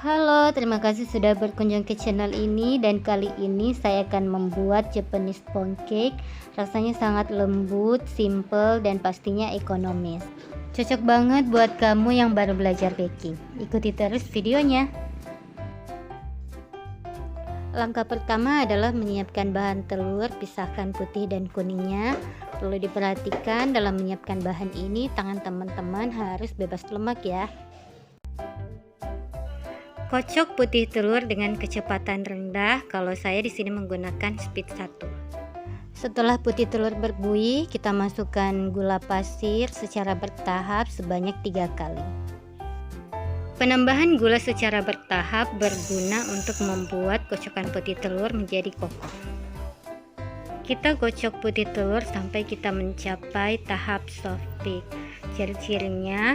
Halo, terima kasih sudah berkunjung ke channel ini dan kali ini saya akan membuat Japanese pancake. Rasanya sangat lembut, simple dan pastinya ekonomis. Cocok banget buat kamu yang baru belajar baking. Ikuti terus videonya. Langkah pertama adalah menyiapkan bahan telur, pisahkan putih dan kuningnya. Perlu diperhatikan dalam menyiapkan bahan ini, tangan teman-teman harus bebas lemak ya. Kocok putih telur dengan kecepatan rendah. Kalau saya di sini menggunakan speed 1. Setelah putih telur berbuih, kita masukkan gula pasir secara bertahap sebanyak 3 kali. Penambahan gula secara bertahap berguna untuk membuat kocokan putih telur menjadi kokoh. Kita kocok putih telur sampai kita mencapai tahap soft peak. Ciri-cirinya,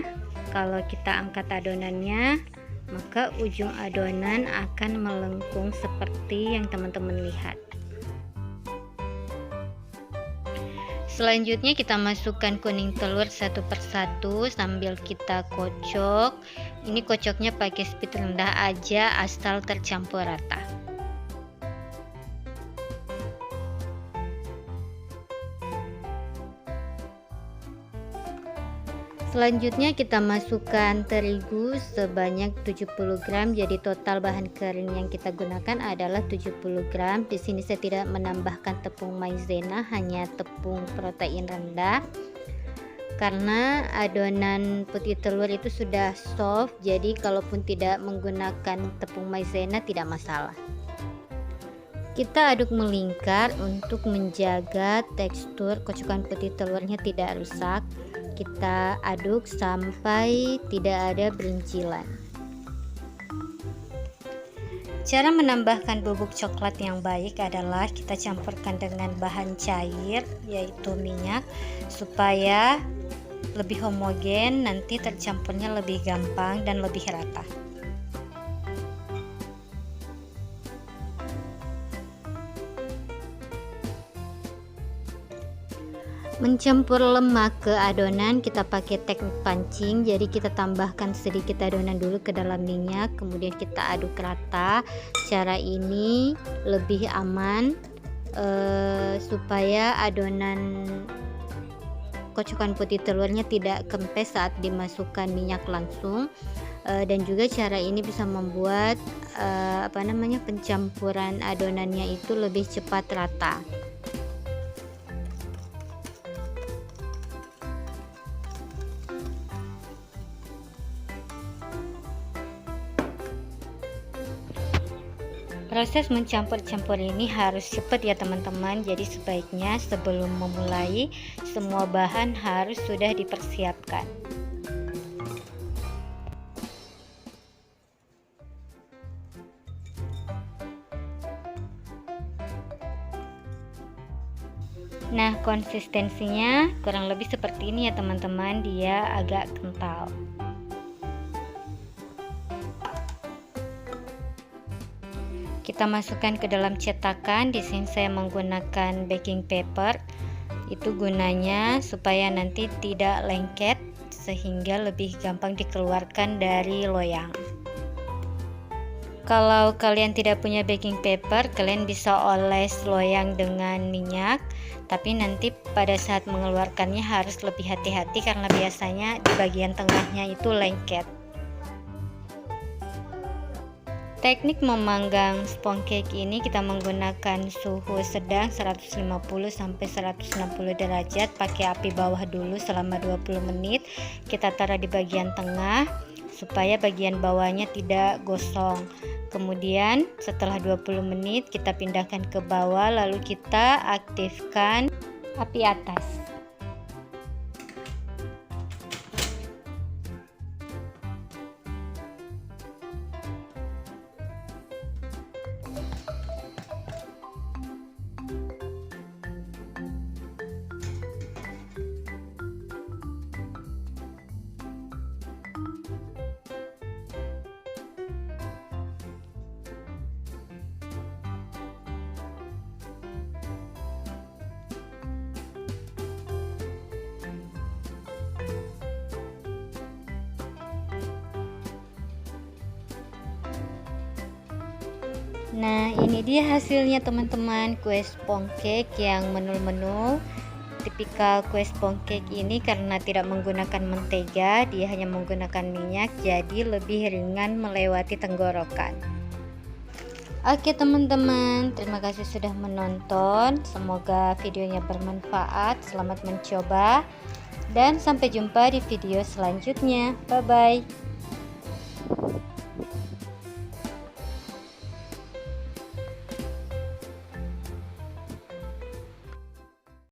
kalau kita angkat adonannya, maka ujung adonan akan melengkung seperti yang teman-teman lihat. Selanjutnya kita masukkan kuning telur satu persatu sambil kita kocok. Ini kocoknya pakai speed rendah aja asal tercampur rata. Selanjutnya kita masukkan terigu sebanyak 70 gram. Jadi total bahan kering yang kita gunakan adalah 70 gram. Di sini saya tidak menambahkan tepung maizena, hanya tepung protein rendah. Karena adonan putih telur itu sudah soft, jadi kalaupun tidak menggunakan tepung maizena tidak masalah. Kita aduk melingkar untuk menjaga tekstur kocokan putih telurnya tidak rusak. Kita aduk sampai tidak ada berincilan. Cara menambahkan bubuk coklat yang baik adalah kita campurkan dengan bahan cair, yaitu minyak, supaya lebih homogen, nanti tercampurnya lebih gampang dan lebih rata. Mencampur lemak ke adonan kita pakai teknik pancing. Jadi kita tambahkan sedikit adonan dulu ke dalam minyak, kemudian kita aduk rata. Cara ini lebih aman supaya adonan kocokan putih telurnya tidak kempes saat dimasukkan minyak langsung. Dan juga cara ini bisa membuat pencampuran adonannya itu lebih cepat rata. Proses mencampur-campur ini harus cepat ya teman-teman. Jadi sebaiknya sebelum memulai, semua bahan harus sudah dipersiapkan. Nah, konsistensinya kurang lebih seperti ini ya teman-teman. Dia agak kental. Kita masukkan ke dalam cetakan. Di sini saya menggunakan baking paper. Itu gunanya supaya nanti tidak lengket sehingga lebih gampang dikeluarkan dari loyang. Kalau kalian tidak punya baking paper, kalian bisa oles loyang dengan minyak, tapi nanti pada saat mengeluarkannya harus lebih hati-hati karena biasanya di bagian tengahnya itu lengket. Teknik memanggang sponge cake ini kita menggunakan suhu sedang 150 sampai 160 derajat, pakai api bawah dulu selama 20 menit. Kita taruh di bagian tengah supaya bagian bawahnya tidak gosong. Kemudian setelah 20 menit kita pindahkan ke bawah, lalu kita aktifkan api atas. Nah, ini dia hasilnya teman-teman, kue pancake yang menul-menul. Tipikal kue pancake ini karena tidak menggunakan mentega, dia hanya menggunakan minyak, jadi lebih ringan melewati tenggorokan. Oke teman-teman, terima kasih sudah menonton. Semoga videonya bermanfaat. Selamat mencoba dan sampai jumpa di video selanjutnya. Bye bye.